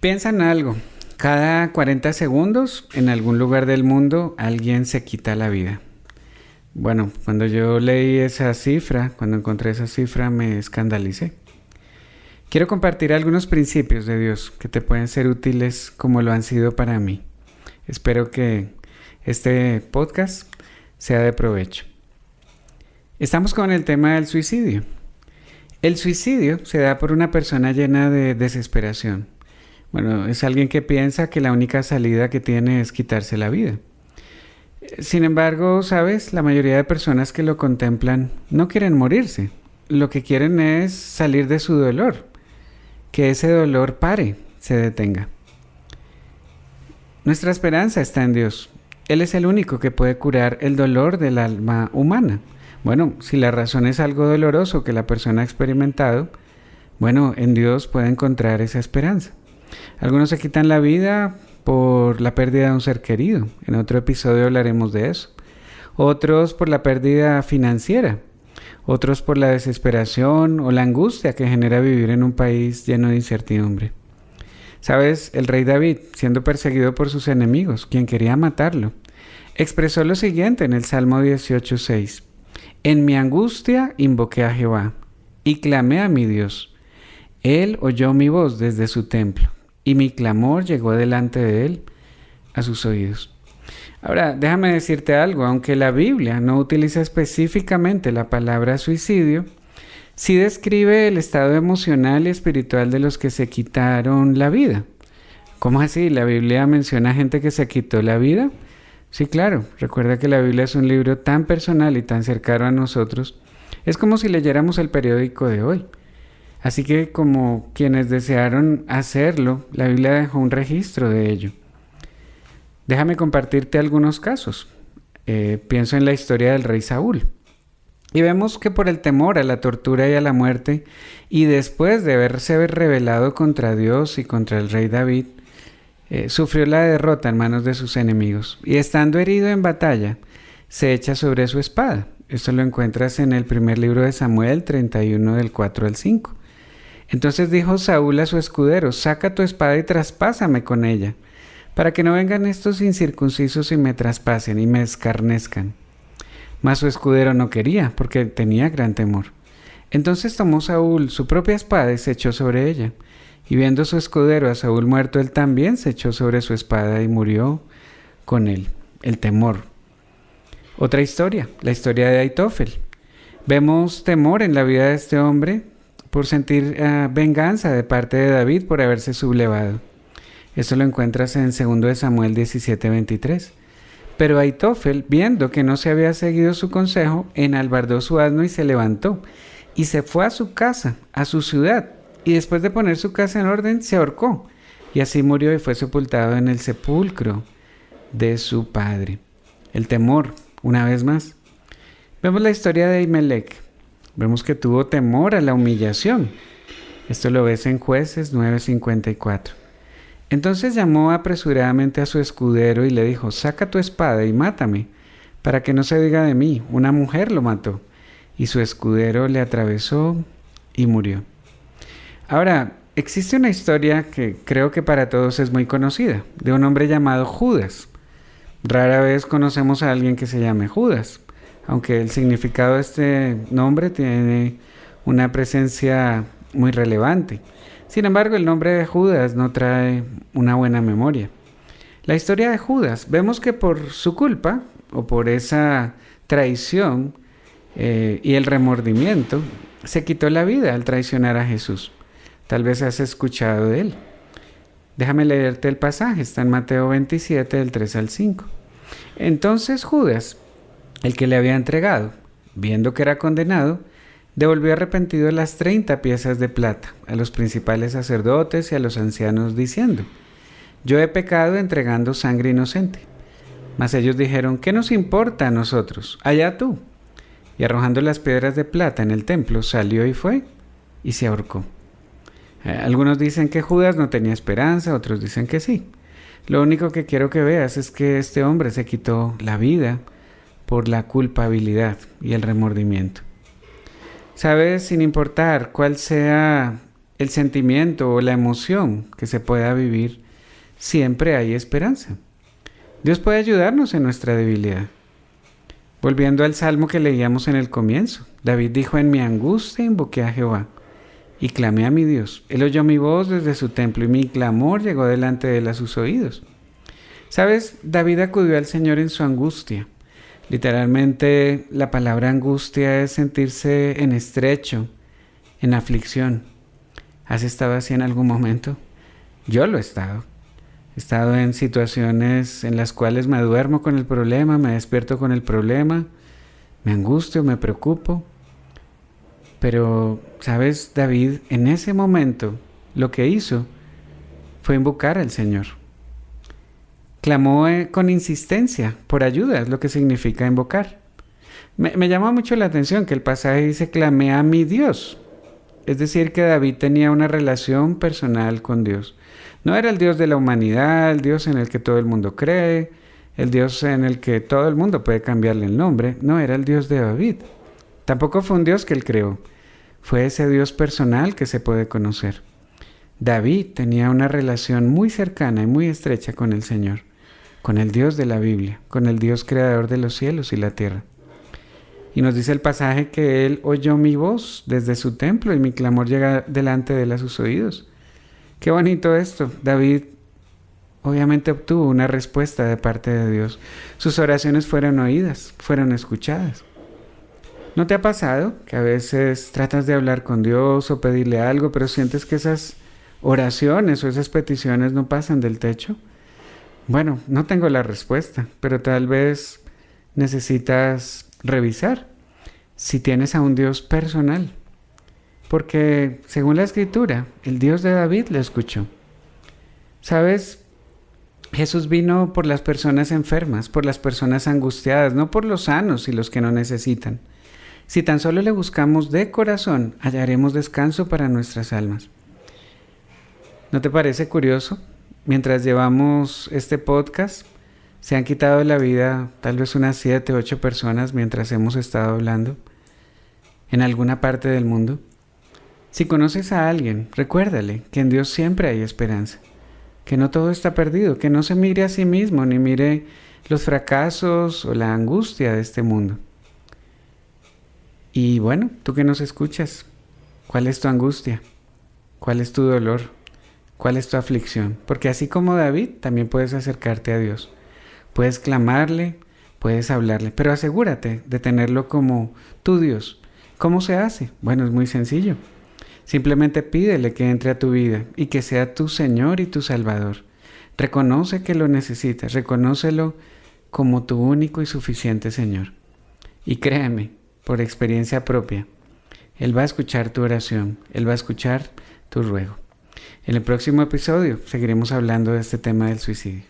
Piensa en algo. Cada 40 segundos, en algún lugar del mundo, alguien se quita la vida. Bueno, cuando yo leí esa cifra, cuando encontré esa cifra, me escandalicé. Quiero compartir algunos principios de Dios que te pueden ser útiles como lo han sido para mí. Espero que este podcast sea de provecho. Estamos con el tema del suicidio. El suicidio se da por una persona llena de desesperación. Bueno, es alguien que piensa que la única salida que tiene es quitarse la vida. Sin embargo, ¿sabes? La mayoría de personas que lo contemplan no quieren morirse. Lo que quieren es salir de su dolor. Que ese dolor pare, se detenga. Nuestra esperanza está en Dios. Él es el único que puede curar el dolor del alma humana. Bueno, si la razón es algo doloroso que la persona ha experimentado, bueno, en Dios puede encontrar esa esperanza. Algunos se quitan la vida por la pérdida de un ser querido. En otro episodio hablaremos de eso. Otros por la pérdida financiera. Otros por la desesperación o la angustia que genera vivir en un país lleno de incertidumbre. ¿Sabes? El rey David, siendo perseguido por sus enemigos, quien quería matarlo, expresó lo siguiente en el Salmo 18:6. En mi angustia invoqué a Jehová y clamé a mi Dios. Él oyó mi voz desde su templo y mi clamor llegó delante de él a sus oídos. Ahora, déjame decirte algo, aunque la Biblia no utiliza específicamente la palabra suicidio, sí describe el estado emocional y espiritual de los que se quitaron la vida. ¿Cómo así? ¿La Biblia menciona gente que se quitó la vida? Sí, claro. Recuerda que la Biblia es un libro tan personal y tan cercano a nosotros. Es como si leyéramos el periódico de hoy. Así que como quienes desearon hacerlo, la Biblia dejó un registro de ello. Déjame compartirte algunos casos. Pienso en la historia del rey Saúl. Y vemos que por el temor a la tortura y a la muerte, y después de haberse rebelado contra Dios y contra el rey David, sufrió la derrota en manos de sus enemigos. Y estando herido en batalla, se echa sobre su espada. Esto lo encuentras en el primer libro de Samuel 31 del 4 al 5. Entonces dijo Saúl a su escudero: saca tu espada y traspásame con ella, para que no vengan estos incircuncisos y me traspasen y me escarnezcan. Mas su escudero no quería, porque tenía gran temor. Entonces tomó Saúl su propia espada y se echó sobre ella. Y viendo su escudero a Saúl muerto, él también se echó sobre su espada y murió con él. El temor. Otra historia, la historia de Ahitofel. Vemos temor en la vida de este hombre por sentir venganza de parte de David por haberse sublevado. Esto lo encuentras en 2 Samuel 17:23. Pero Ahitofel, viendo que no se había seguido su consejo, enalbardó su asno y se levantó, y se fue a su casa, a su ciudad, y después de poner su casa en orden, se ahorcó, y así murió y fue sepultado en el sepulcro de su padre. El temor, una vez más. Vemos la historia de Ahimelech. Vemos que tuvo temor a la humillación. Esto lo ves en Jueces 9:54. Entonces llamó apresuradamente a su escudero y le dijo: saca tu espada y mátame, para que no se diga de mí, una mujer lo mató. Y su escudero le atravesó y murió. Ahora, existe una historia que creo que para todos es muy conocida, de un hombre llamado Judas. Rara vez conocemos a alguien que se llame Judas, aunque el significado de este nombre tiene una presencia muy relevante. Sin embargo, el nombre de Judas no trae una buena memoria. La historia de Judas, vemos que por su culpa, o por esa traición y el remordimiento, se quitó la vida al traicionar a Jesús. Tal vez has escuchado de él. Déjame leerte el pasaje, está en Mateo 27, del 3 al 5. Entonces Judas, el que le había entregado, viendo que era condenado, devolvió arrepentido las 30 piezas de plata a los principales sacerdotes y a los ancianos, diciendo: yo he pecado entregando sangre inocente. Mas ellos dijeron: ¿qué nos importa a nosotros? Allá tú. Y arrojando las piedras de plata en el templo, salió y fue y se ahorcó. Algunos dicen que Judas no tenía esperanza, otros dicen que sí. Lo único que quiero que veas es que este hombre se quitó la vida por la culpabilidad y el remordimiento. Sabes, sin importar cuál sea el sentimiento o la emoción que se pueda vivir, siempre hay esperanza. Dios puede ayudarnos en nuestra debilidad. Volviendo al salmo que leíamos en el comienzo, David dijo: en mi angustia invoqué a Jehová y clamé a mi Dios. Él oyó mi voz desde su templo y mi clamor llegó delante de él a sus oídos. ¿Sabes? David acudió al Señor en su angustia. Literalmente, la palabra angustia es sentirse en estrecho, en aflicción. ¿Has estado así en algún momento? Yo lo he estado. He estado en situaciones en las cuales me duermo con el problema, me despierto con el problema, me angustio, me preocupo. Pero, ¿sabes? David en ese momento lo que hizo fue invocar al Señor. Clamó con insistencia por ayuda, es lo que significa invocar. Me llama mucho la atención que el pasaje dice: clamé a mi Dios. Es decir, que David tenía una relación personal con Dios. No era el Dios de la humanidad, el Dios en el que todo el mundo cree, el Dios en el que todo el mundo puede cambiarle el nombre. No, era el Dios de David. Tampoco fue un Dios que él creó. Fue ese Dios personal que se puede conocer. David tenía una relación muy cercana y muy estrecha con el Señor, con el Dios de la Biblia, con el Dios creador de los cielos y la tierra. Y nos dice el pasaje que él oyó mi voz desde su templo y mi clamor llega delante de él a sus oídos. Qué bonito esto. David obviamente obtuvo una respuesta de parte de Dios. Sus oraciones fueron oídas, fueron escuchadas. ¿No te ha pasado que a veces tratas de hablar con Dios o pedirle algo, pero sientes que esas oraciones o esas peticiones no pasan del techo? Bueno, no tengo la respuesta, pero tal vez necesitas revisar si tienes a un Dios personal. Porque según la Escritura, el Dios de David le escuchó. ¿Sabes? Jesús vino por las personas enfermas, por las personas angustiadas, no por los sanos y los que no necesitan. Si tan solo le buscamos de corazón, hallaremos descanso para nuestras almas. ¿No te parece curioso? Mientras llevamos este podcast, se han quitado la vida tal vez unas 7 u 8 personas mientras hemos estado hablando en alguna parte del mundo. Si conoces a alguien, recuérdale que en Dios siempre hay esperanza, que no todo está perdido, que no se mire a sí mismo ni mire los fracasos o la angustia de este mundo. Y bueno, tú que nos escuchas, ¿cuál es tu angustia? ¿Cuál es tu dolor? ¿Cuál es tu aflicción? Porque así como David, también puedes acercarte a Dios. Puedes clamarle, puedes hablarle, pero asegúrate de tenerlo como tu Dios. ¿Cómo se hace? Bueno, es muy sencillo. Simplemente pídele que entre a tu vida y que sea tu Señor y tu Salvador. Reconoce que lo necesitas, reconócelo como tu único y suficiente Señor. Y créeme, por experiencia propia, Él va a escuchar tu oración, Él va a escuchar tu ruego. En el próximo episodio seguiremos hablando de este tema del suicidio.